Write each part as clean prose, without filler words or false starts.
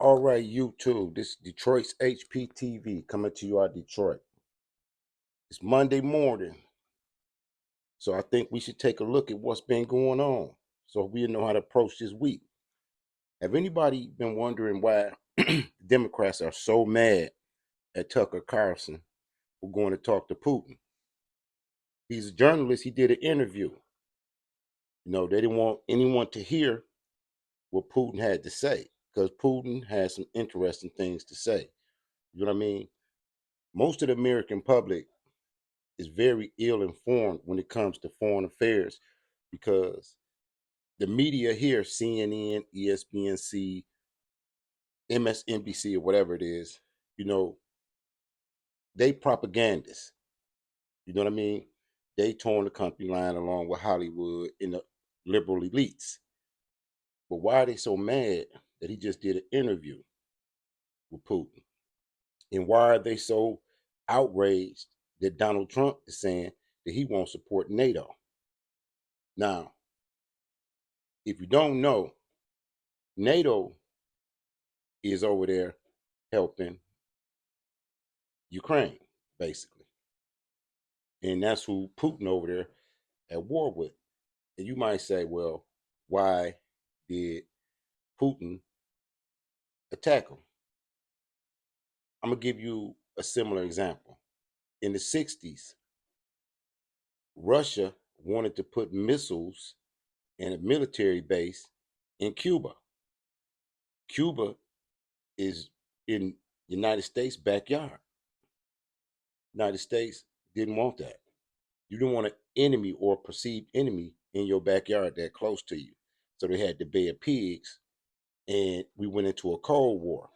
All right, YouTube. This is Detroit's HPTV coming to you out of Detroit. It's Monday morning, so I think we should take a look at what's been going on so we know how to approach this week. Have anybody been wondering why Democrats are so mad at Tucker Carson for going to talk to Putin? He's a journalist. He did an interview. They didn't want anyone to hear what Putin had to say because Putin has some interesting things to say. You know what I mean? Most of the American public is very ill informed when it comes to foreign affairs because the media here, CNN, ESPNC, MSNBC, or whatever it is, they propagandists. You know what I mean? They torn the company line along with Hollywood and the liberal elites. But why are they so mad that he just did an interview with Putin? And why are they so outraged that Donald Trump is saying that he won't support NATO? Now, if you don't know, NATO is over there helping Ukraine, basically. And that's who Putin over there at war with. And you might say, well, why did Putin attack him? I'm going to give you a similar example. In the 60s, Russia wanted to put missiles and a military base in Cuba. Cuba is in the United States' backyard. United States didn't want that. You didn't want an enemy or a perceived enemy in your backyard that close to you. So they had the Bay of Pigs, and we went into a Cold War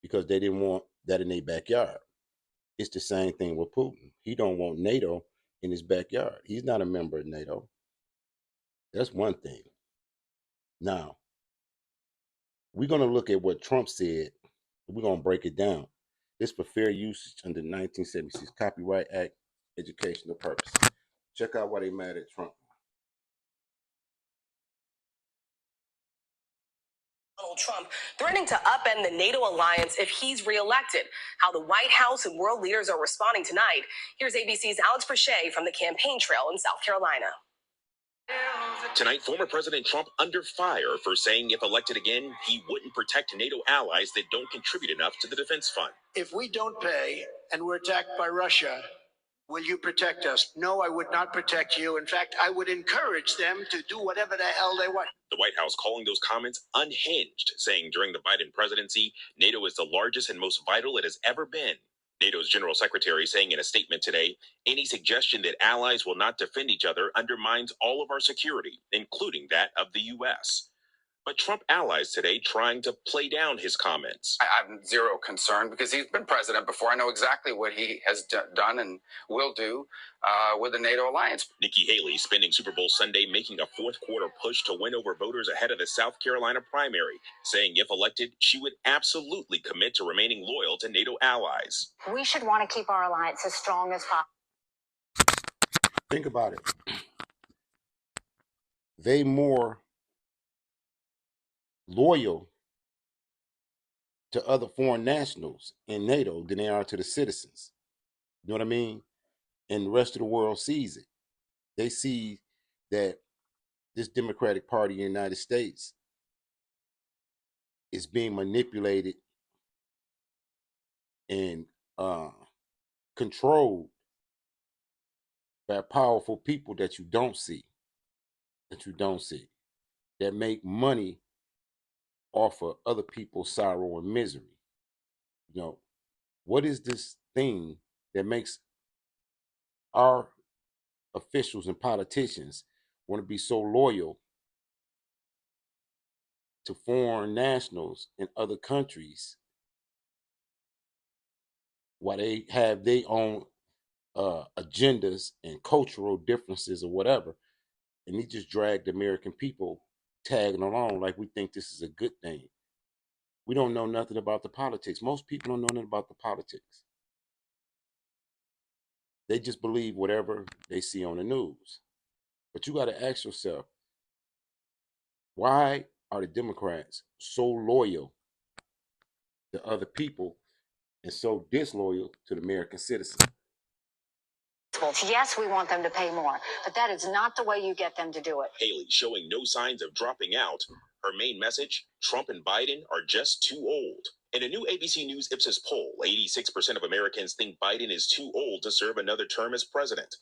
because they didn't want that in their backyard. It's the same thing with Putin. He don't want NATO in his backyard. He's not a member of NATO. That's one thing. Now, we're going to look at what Trump said. We're going to break it down. This for fair usage under the 1976 Copyright Act, educational purpose. Check out why they mad at Trump. Donald Trump threatening to upend the NATO alliance if he's reelected. How the White House and world leaders are responding tonight. Here's ABC's Alex Perche from the campaign trail in South Carolina. Tonight, former President Trump under fire for saying if elected again, he wouldn't protect NATO allies that don't contribute enough to the defense fund. If we don't pay and we're attacked by Russia, will you protect us? No, I would not protect you. In fact, I would encourage them to do whatever the hell they want. The White House calling those comments unhinged, saying during the Biden presidency, NATO is the largest and most vital it has ever been. NATO's General Secretary saying in a statement today, any suggestion that allies will not defend each other undermines all of our security, including that of the U.S. But Trump allies today trying to play down his comments. I have zero concern because he's been president before. I know exactly what he has done and will do with the NATO alliance. Nikki Haley spending Super Bowl Sunday making a fourth quarter push to win over voters ahead of the South Carolina primary, saying if elected, she would absolutely commit to remaining loyal to NATO allies. We should want to keep our alliance as strong as possible. Think about it. They more loyal to other foreign nationals in NATO than they are to the citizens. You know what I mean? And the rest of the world sees it. They see that this Democratic Party in the United States is being manipulated and controlled by powerful people that you don't see, that make money off of other people's sorrow and misery. What is this thing that makes our officials and politicians want to be so loyal to foreign nationals in other countries while they have their own agendas and cultural differences or whatever, and they just drag the American people tagging along like we think this is a good thing. We don't know nothing about the politics. Most people don't know nothing about the politics. They just believe whatever they see on the news. But you got to ask yourself, why are the Democrats so loyal to other people and so disloyal to the American citizen. Yes, we want them to pay more, but that is not the way you get them to do it. Haley showing no signs of dropping out. Her main message, Trump and Biden are just too old. In a new ABC News Ipsos poll, 86% of Americans think Biden is too old to serve another term as president.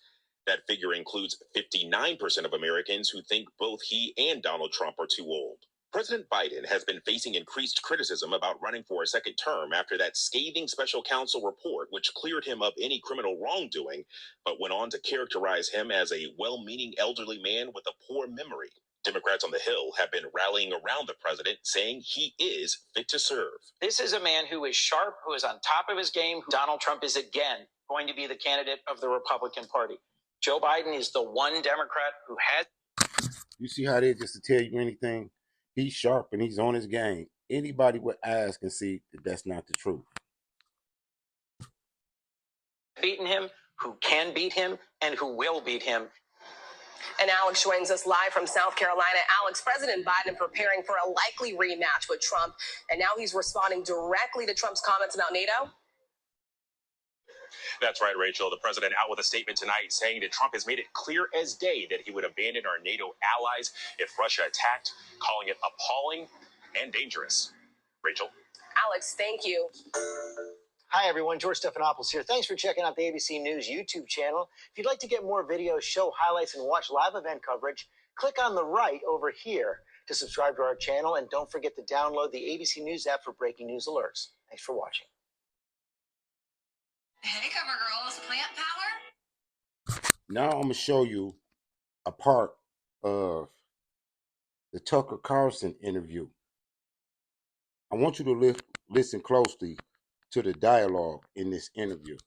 That figure includes 59% of Americans who think both he and Donald Trump are too old. President Biden has been facing increased criticism about running for a second term after that scathing special counsel report, which cleared him of any criminal wrongdoing, but went on to characterize him as a well-meaning elderly man with a poor memory. Democrats on the Hill have been rallying around the president, saying he is fit to serve. This is a man who is sharp, who is on top of his game. Donald Trump is again going to be the candidate of the Republican Party. Joe Biden is the one Democrat who has... You see how they just to tell you anything? He's sharp and he's on his game. Anybody with eyes can see that that's not the truth. beaten him, who can beat him, and who will beat him. And Alex joins us live from South Carolina. Alex, President Biden preparing for a likely rematch with Trump, and now he's responding directly to Trump's comments about NATO. That's right, Rachel. The president out with a statement tonight saying that Trump has made it clear as day that he would abandon our NATO allies if Russia attacked, calling it appalling and dangerous. Rachel? Alex, thank you. Hi, everyone. George Stephanopoulos here. Thanks for checking out the ABC News YouTube channel. If you'd like to get more videos, show highlights, and watch live event coverage, click on the right over here to subscribe to our channel. And don't forget to download the ABC News app for breaking news alerts. Thanks for watching. Hey, cover girls, plant power. Now I'm going to show you a part of the Tucker Carson interview. I want you to listen closely to the dialogue in this interview.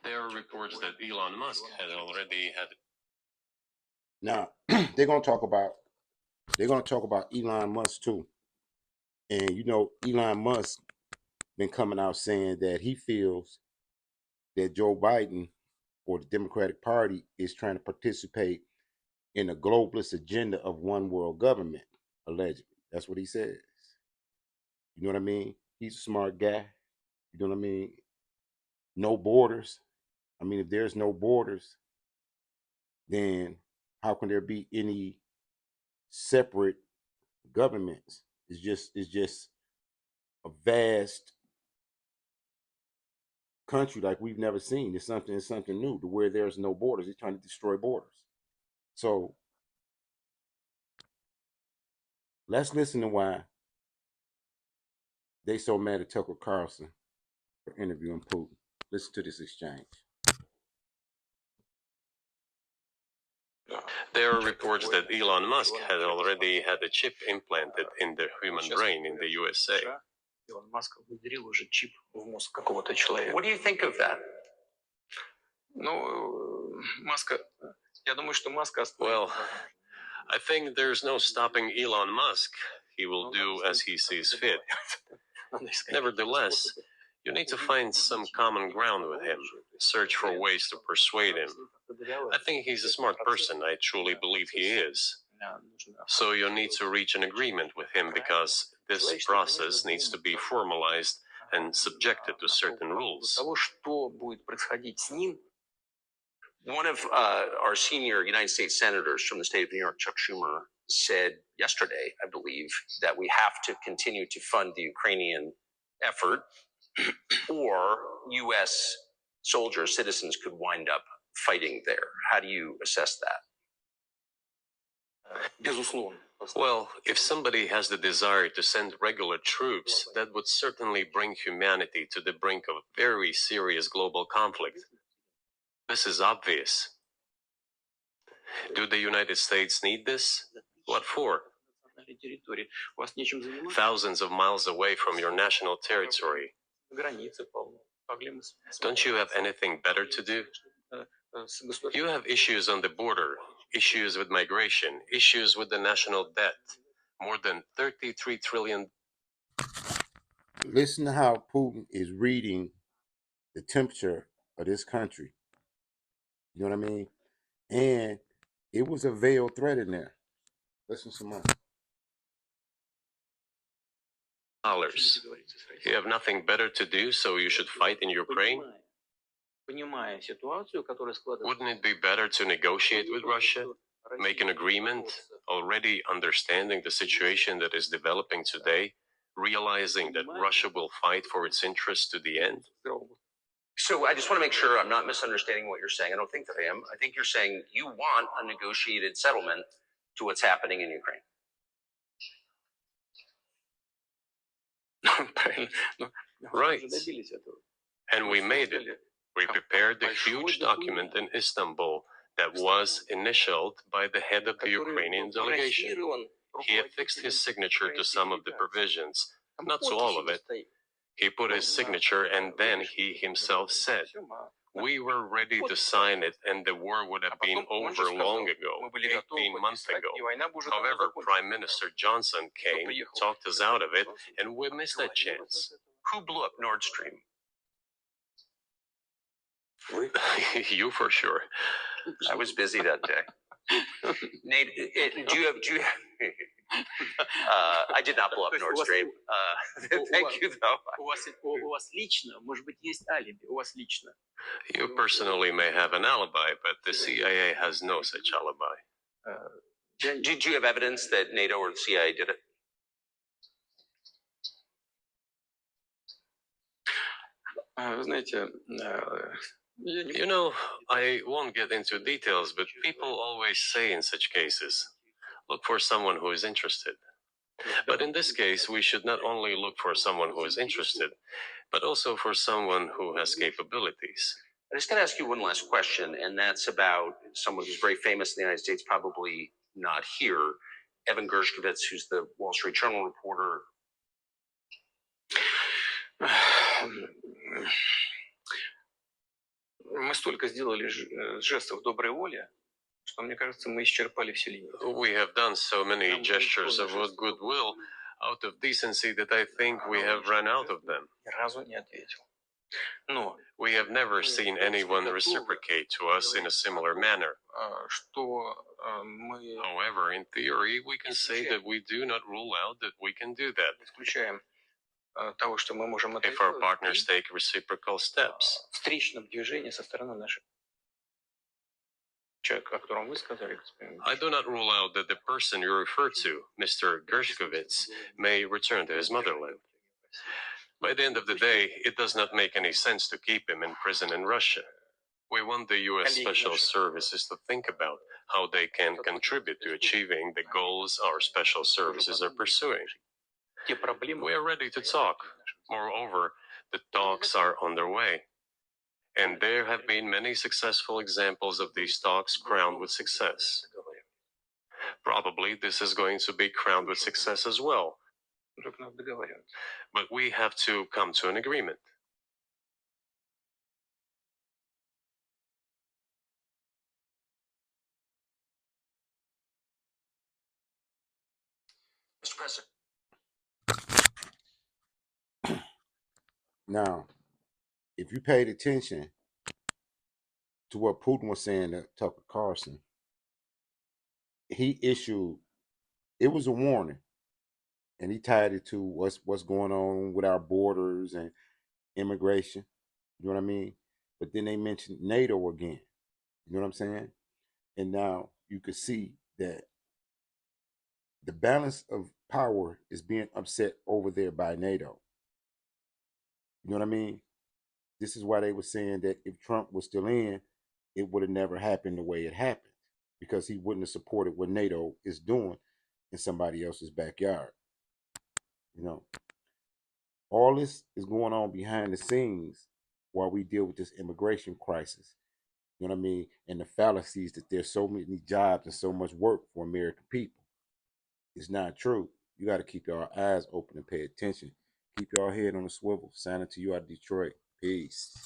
There are reports that Elon Musk had already had. Now they're gonna talk about Elon Musk too. And you know, Elon Musk been coming out saying that he feels that Joe Biden or the Democratic Party is trying to participate in a globalist agenda of one world government, allegedly. That's what he says. You know what I mean? He's a smart guy. You know what I mean? No borders. I mean, if there's no borders, then how can there be any separate governments? It's just a vast country like we've never seen. It's something new to where there's no borders. He's trying to destroy borders. So let's listen to why they so mad at Tucker Carson for interviewing Putin. Listen to this exchange. There are reports that Elon Musk had already had a chip implanted in the human brain in the USA. What do you think of that? Well, I think there's no stopping Elon Musk. He will do as he sees fit. Nevertheless, you need to find some common ground with him, search for ways to persuade him. I think he's a smart person. I truly believe he is. So you need to reach an agreement with him because this process needs to be formalized and subjected to certain rules. One of our senior United States senators from the state of New York, Chuck Schumer, said yesterday, I believe, that we have to continue to fund the Ukrainian effort or U.S. soldiers, citizens could wind up fighting there. How do you assess that? Well, if somebody has the desire to send regular troops, that would certainly bring humanity to the brink of very serious global conflict. This is obvious. Do the United States need this? What for? Thousands of miles away from your national territory. Don't you have anything better to do? You have issues on the border, issues with migration, issues with the national debt. More than 33 trillion. Listen to how Putin is reading the temperature of this country. You know what I mean? And it was a veiled threat in there. Listen some more. Dollars. You have nothing better to do, so you should fight in Ukraine? Wouldn't it be better to negotiate with Russia, make an agreement, already understanding the situation that is developing today, realizing that Russia will fight for its interests to the end? So I just want to make sure I'm not misunderstanding what you're saying. I don't think that I am. I think you're saying you want a negotiated settlement to what's happening in Ukraine. Right. And we made it. We prepared the huge document in Istanbul that was initialed by the head of the Ukrainian delegation. He affixed his signature to some of the provisions, not to all of it. He put his signature, and then he himself said, "We were ready to sign it, and the war would have been over long ago, 18 months ago. However, Prime Minister Johnson came, talked us out of it, and we missed that chance." Who blew up Nord Stream? You for sure. I was busy that day. Nate, do you have I did not blow up Nord Stream. Thank you, though. You personally may have an alibi, but the CIA has no such alibi. Do you have evidence that NATO or the CIA did it? You know, I won't get into details, but people always say in such cases, look for someone who is interested. But in this case, we should not only look for someone who is interested, but also for someone who has capabilities. I just got to ask you one last question, and that's about someone who's very famous in the United States, probably not here, Evan Gershkovich, who's the Wall Street Journal reporter. Мы столько сделали жестов доброй воли, что, мне кажется, мы исчерпали все лимиты. We have done so many gestures of goodwill out of decency that I think we have run out of them. Ни разу не ответил. Но we have never seen anyone reciprocate to us in a similar manner. However, in theory, we can say that we do not rule out that we can do that. If our partners take reciprocal steps. I do not rule out that the person you refer to, Mr. Gershkovich, may return to his motherland. By the end of the day, it does not make any sense to keep him in prison in Russia. We want the U.S. Special Services to think about how they can contribute to achieving the goals our special services are pursuing. We are ready to talk. Moreover, the talks are underway. And there have been many successful examples of these talks crowned with success. Probably this is going to be crowned with success as well. But we have to come to an agreement. Mr. President. Now, if you paid attention to what Putin was saying to Tucker Carson, he issued, it was a warning, and he tied it to what's going on with our borders and immigration. You know what I mean? But then they mentioned NATO again. You know what I'm saying? And now you could see that the balance of power is being upset over there by NATO. You know what I mean? This is why they were saying that if Trump was still in, it would have never happened the way it happened, because he wouldn't have supported what NATO is doing in somebody else's backyard. You know, all this is going on behind the scenes while we deal with this immigration crisis. You know what I mean? And the fallacies that there's so many jobs and so much work for American people. It's not true. You got to keep your eyes open and pay attention. Keep your head on the swivel. Signing to you out of Detroit. Peace.